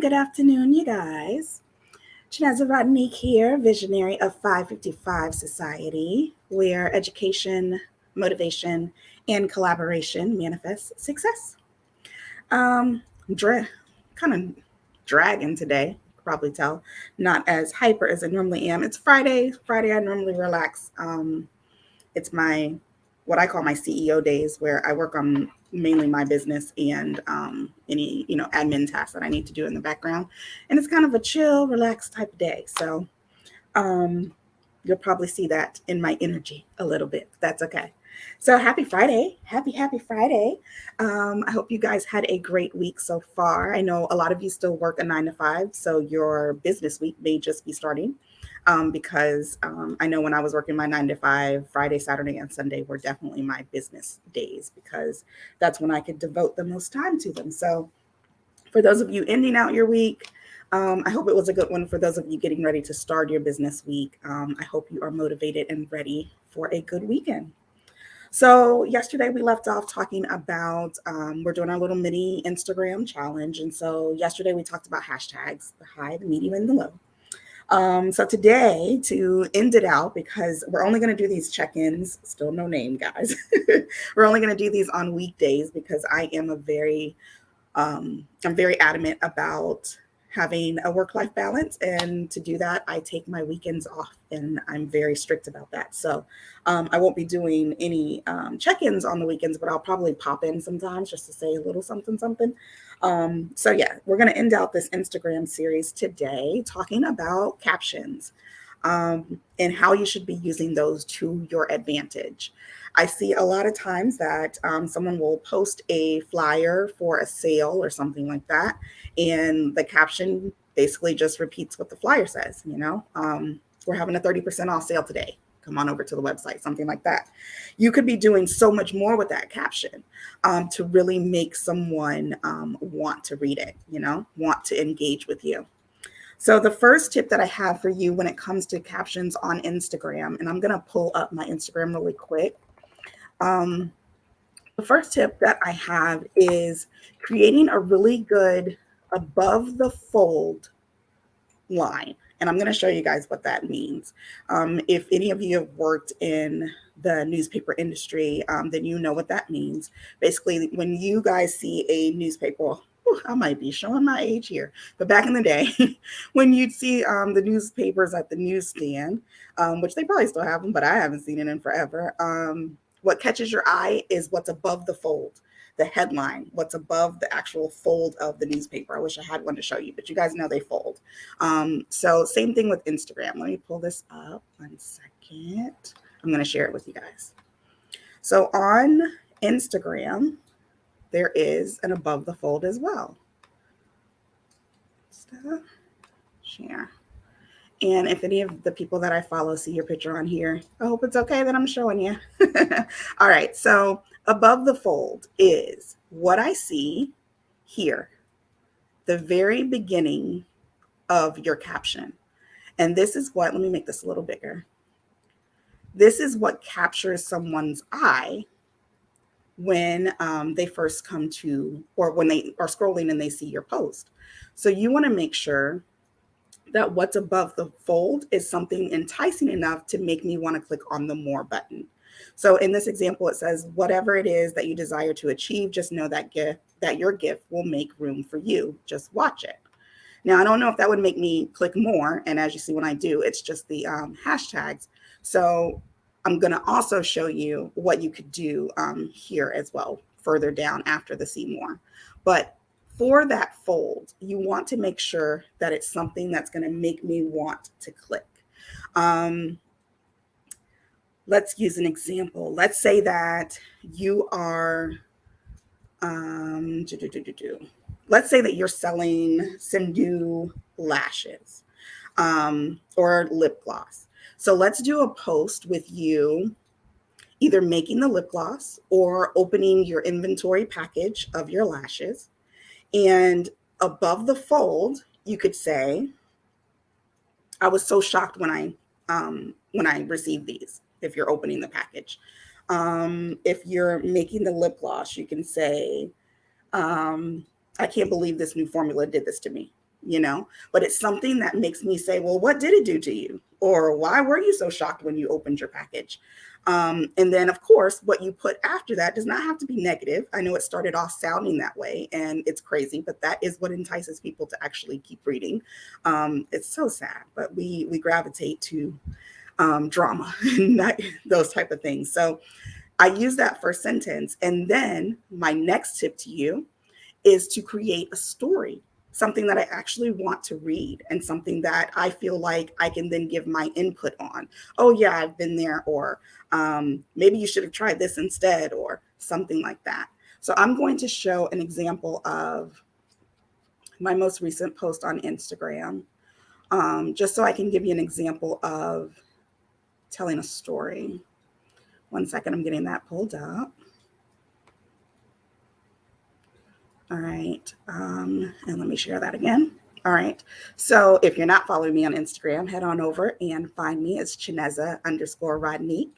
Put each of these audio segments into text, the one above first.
Good afternoon, you guys. Chineze Rodnique here, visionary of 555 Society, where education, motivation, and collaboration manifest success. Dra- kind of dragging today, probably tell. Not as hyper as I normally am. It's Friday. Friday, I normally relax. It's my what I call my CEO days, where I work on mainly my business and any admin tasks that I need to do in the background, and it's kind of a chill, relaxed type of day. So um, you'll probably see that in my energy a little bit. That's okay. So happy Friday. Happy Friday. I hope you guys had a great week so far. I know a lot of you still work a 9 to 5, so your business week may just be starting. Because I know when I was working my 9 to 5, Friday, Saturday, and Sunday were definitely my business days because that's when I could devote the most time to them. So for those of you ending out your week, I hope it was a good one. For those of you getting ready to start your business week, I hope you are motivated and ready for a good weekend. So, yesterday we left off talking about we're doing our little mini Instagram challenge. And so, yesterday we talked about hashtags the high, the medium, and the low. So today, to end it out, because we're only going to do these check-ins, still no name, guys. We're only going to do these on weekdays because I'm very adamant about having a work-life balance, and to do that, I take my weekends off, and I'm very strict about that. So I won't be doing any check-ins on the weekends, but I'll probably pop in sometimes just to say a little something, something. So yeah, we're going to end out this Instagram series today talking about captions um, and how you should be using those to your advantage. I see a lot of times that someone will post a flyer for a sale or something like that, and the caption basically just repeats what the flyer says. We're having a 30% off sale today. Come on over to the website, something like that. You could be doing so much more with that caption to really make someone want to read it, want to engage with you. So, the first tip that I have for you when it comes to captions on Instagram, and I'm going to pull up my Instagram really quick. Um, the first tip that I have is creating a really good above the fold line. And I'm going to show you guys what that means. If any of you have worked in the newspaper industry, then you know what that means. Basically, when you guys see a newspaper, I might be showing my age here, but back in the day, when you'd see the newspapers at the newsstand, which they probably still have them, but I haven't seen it in forever. What catches your eye is what's above the fold, the headline, what's above the actual fold of the newspaper. I wish I had one to show you, but you guys know they fold. So same thing with Instagram. Let me pull this up 1 second. I'm going to share it with you guys. So on Instagram, there is an above the fold as well. Stop. Share. And if any of the people that I follow see your picture on here, I hope it's okay that I'm showing you. All right. So above the fold is what I see here, the very beginning of your caption. And this is what, let me make this a little bigger. This is what captures someone's eye when they first come to, or when they are scrolling and they see your post. So you want to make sure that what's above the fold is something enticing enough to make me want to click on the more button. So in this example, it says, whatever it is that you desire to achieve, just know that your gift will make room for you. Just watch it. Now, I don't know if that would make me click more. And as you see when I do, it's just the hashtags. So I'm going to also show you what you could do here as well, further down after the see more. But for that fold, you want to make sure that it's something that's going to make me want to click. Um, let's use an example. Let's say that you are, do, do, do, do, do. Let's say that you're selling some new lashes or lip gloss. So let's do a post with you either making the lip gloss or opening your inventory package of your lashes. And above the fold, you could say, I was so shocked when I received these, if you're opening the package. If you're making the lip gloss, you can say, um, I can't believe this new formula did this to me, you know, but it's something that makes me say, well, what did it do to you? Or why were you so shocked when you opened your package? And then, of course, what you put after that does not have to be negative. I know it started off sounding that way and it's crazy, but that is what entices people to actually keep reading. It's so sad, but we gravitate to drama and those type of things. So I use that first sentence. And then my next tip to you is to create a story, something that I actually want to read and something that I feel like I can then give my input on. Oh, yeah, I've been there, or maybe you should have tried this instead, or something like that. So I'm going to show an example of my most recent post on Instagram, just so I can give you an example of telling a story. One second, I'm getting that pulled up. All right. And let me share that again. All right. So if you're not following me on Instagram, head on over and find me as Chineze_Rodnique.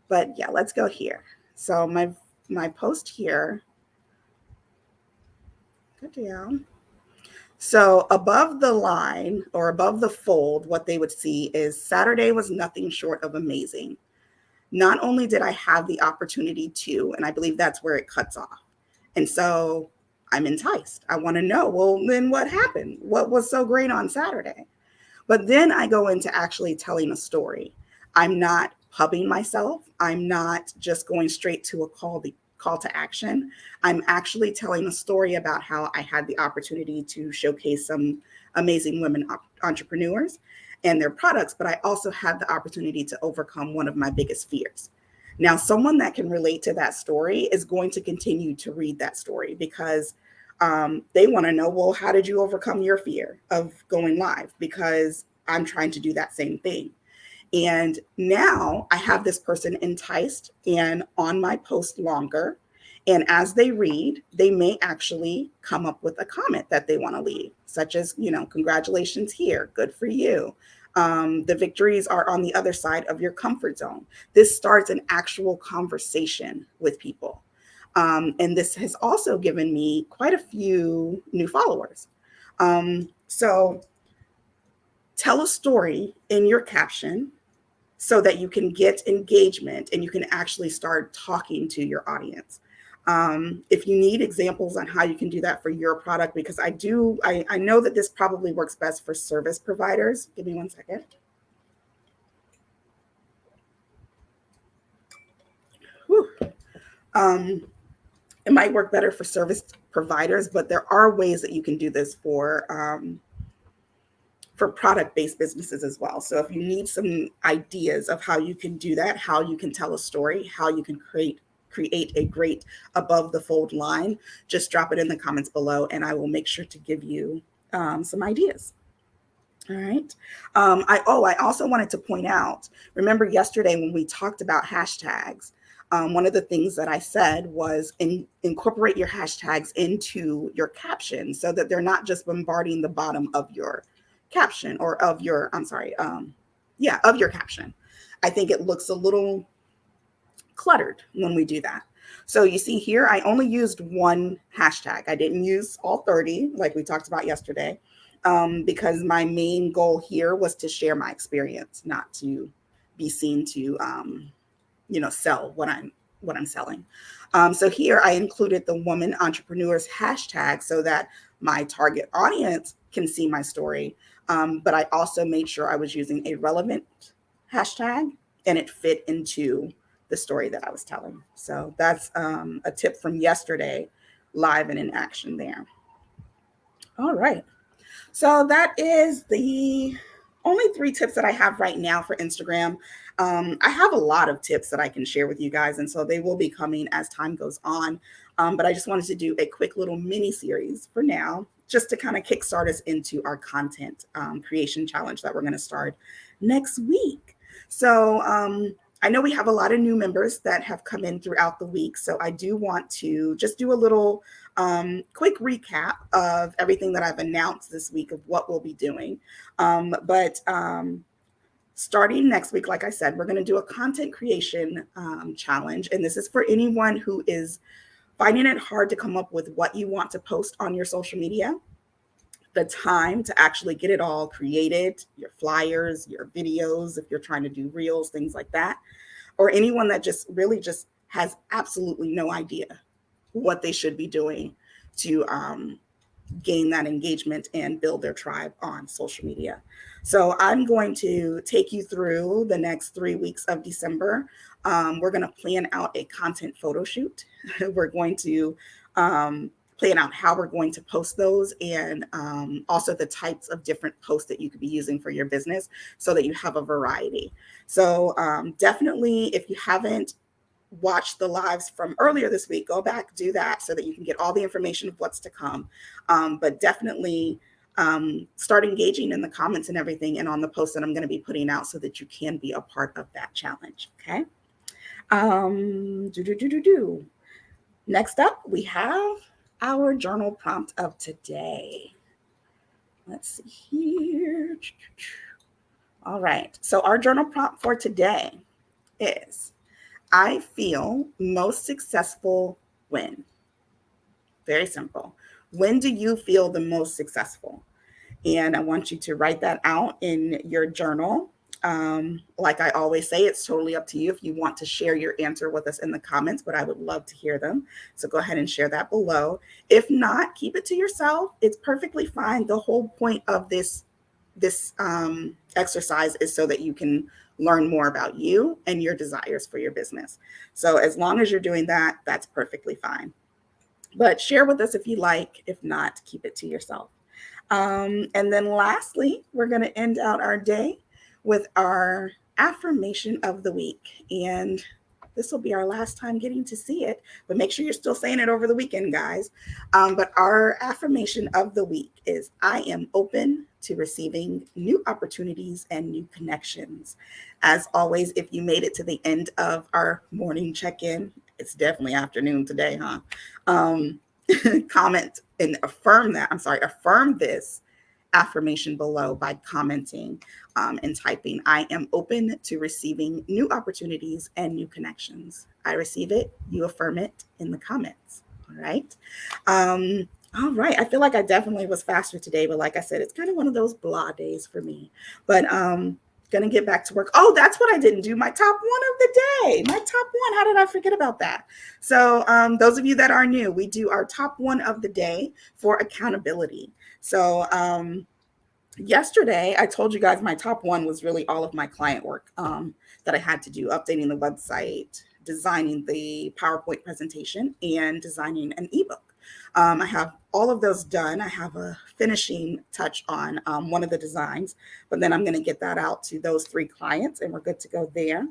But yeah, let's go here. So my post here, good down. So above the line or above the fold, what they would see is Saturday was nothing short of amazing. Not only did I have the opportunity to, and I believe that's where it cuts off. And so I'm enticed. I want to know, well, then what happened? What was so great on Saturday? But then I go into actually telling a story. I'm not pubbing myself. I'm not just going straight to a call to action. I'm actually telling a story about how I had the opportunity to showcase some amazing women entrepreneurs and their products, but I also had the opportunity to overcome one of my biggest fears. Now, someone that can relate to that story is going to continue to read that story because they want to know, well, how did you overcome your fear of going live? Because I'm trying to do that same thing. And now I have this person enticed and on my post longer. And as they read, they may actually come up with a comment that they want to leave, such as, you know, congratulations here, good for you. The victories are on the other side of your comfort zone. This starts an actual conversation with people. And this has also given me quite a few new followers. So tell a story in your caption so that you can get engagement and you can actually start talking to your audience. If you need examples on how you can do that for your product, because I know that this probably works best for service providers. Give me one second. It might work better for service providers, but there are ways that you can do this for product-based businesses as well. So if you need some ideas of how you can do that, how you can tell a story, how you can create a great above the fold line, just drop it in the comments below and I will make sure to give you some ideas. All right. I also wanted to point out, remember yesterday when we talked about hashtags, one of the things that I said was incorporate your hashtags into your caption so that they're not just bombarding the bottom of your caption or of your, of your caption. I think it looks a little cluttered when we do that. So you see here, I only used one hashtag. I didn't use all 30 like we talked about yesterday because my main goal here was to share my experience, not to be seen to, sell what I'm selling. So here I included the woman entrepreneurs hashtag so that my target audience can see my story. But I also made sure I was using a relevant hashtag and it fit into the story that I was telling. So that's a tip from yesterday, live and in action there. All right. So that is the only 3 tips that I have right now for Instagram. I have a lot of tips that I can share with you guys, and so they will be coming as time goes on. But I just wanted to do a quick little mini series for now, just to kind of kickstart us into our content creation challenge that we're going to start next week. So I know we have a lot of new members that have come in throughout the week. So I do want to just do a little quick recap of everything that I've announced this week of what we'll be doing. But starting next week, like I said, we're going to do a content creation challenge. And this is for anyone who is finding it hard to come up with what you want to post on your social media, the time to actually get it all created, your flyers, your videos, if you're trying to do reels, things like that, or anyone that just really just has absolutely no idea what they should be doing to gain that engagement and build their tribe on social media. So I'm going to take you through the next 3 weeks of December. We're going to plan out a content photo shoot. We're going to plan out how we're going to post those, and also the types of different posts that you could be using for your business so that you have a variety. So definitely, if you haven't watch the lives from earlier this week, go back, do that so that you can get all the information of what's to come. But definitely start engaging in the comments and everything and on the posts that I'm going to be putting out so that you can be a part of that challenge. Okay. Next up, we have our journal prompt of today. Let's see here. All right. So our journal prompt for today is, I feel most successful when. Very simple. When do you feel the most successful? And I want you to write that out in your journal. Like I always say, it's totally up to you if you want to share your answer with us in the comments, but I would love to hear them. So go ahead and share that below. If not, keep it to yourself. It's perfectly fine. The whole point of this exercise is so that you can learn more about you and your desires for your business. So as long as you're doing that, that's perfectly fine. But share with us if you like. If not, keep it to yourself. And then lastly, we're going to end out our day with our affirmation of the week. And this will be our last time getting to see it, but make sure you're still saying it over the weekend, guys. But our affirmation of the week is, I am open to receiving new opportunities and new connections. As always, if you made it to the end of our morning check-in, it's definitely afternoon today, huh? Comment and affirm this affirmation below by commenting and typing, I am open to receiving new opportunities and new connections. I receive it. You affirm it in the comments. All right. All right. I feel like I definitely was faster today, but like I said, it's kind of one of those blah days for me. But gonna get back to work. Oh, that's what I didn't do. My top one of the day. My top one. How did I forget about that? So those of you that are new, we do our top one of the day for accountability. So yesterday, I told you guys my top one was really all of my client work that I had to do, updating the website, designing the PowerPoint presentation, and designing an ebook. I have all of those done. I have a finishing touch on one of the designs, but then I'm going to get that out to those 3 clients and we're good to go there.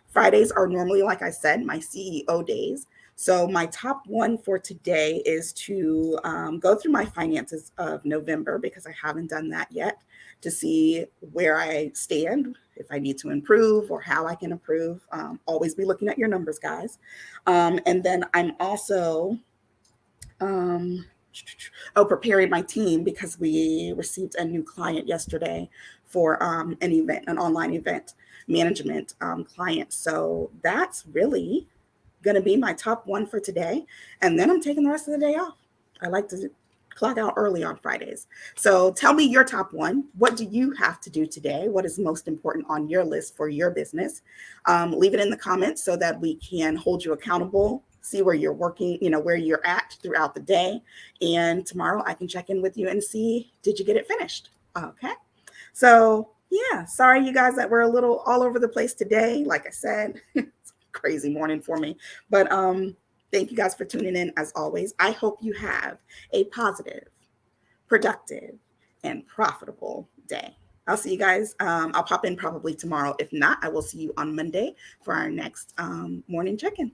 Fridays are normally, like I said, my CEO days. So my top one for today is to go through my finances of November, because I haven't done that yet, to see where I stand, if I need to improve or how I can improve. Always be looking at your numbers, guys. And then I'm also preparing my team, because we received a new client yesterday for an event, an online event management client. So that's really going to be my top one for today. And then I'm taking the rest of the day off. I like to clock out early on Fridays. So tell me your top one. What do you have to do today? What is most important on your list for your business? Leave it in the comments so that we can hold you accountable, see where you're working, where you're at throughout the day. And tomorrow I can check in with you and see, did you get it finished? Okay. So yeah, sorry you guys that we're a little all over the place today. Like I said, it's a crazy morning for me, but thank you guys for tuning in. As always, I hope you have a positive, productive, and profitable day. I'll see you guys. I'll pop in probably tomorrow. If not, I will see you on Monday for our next morning check-in.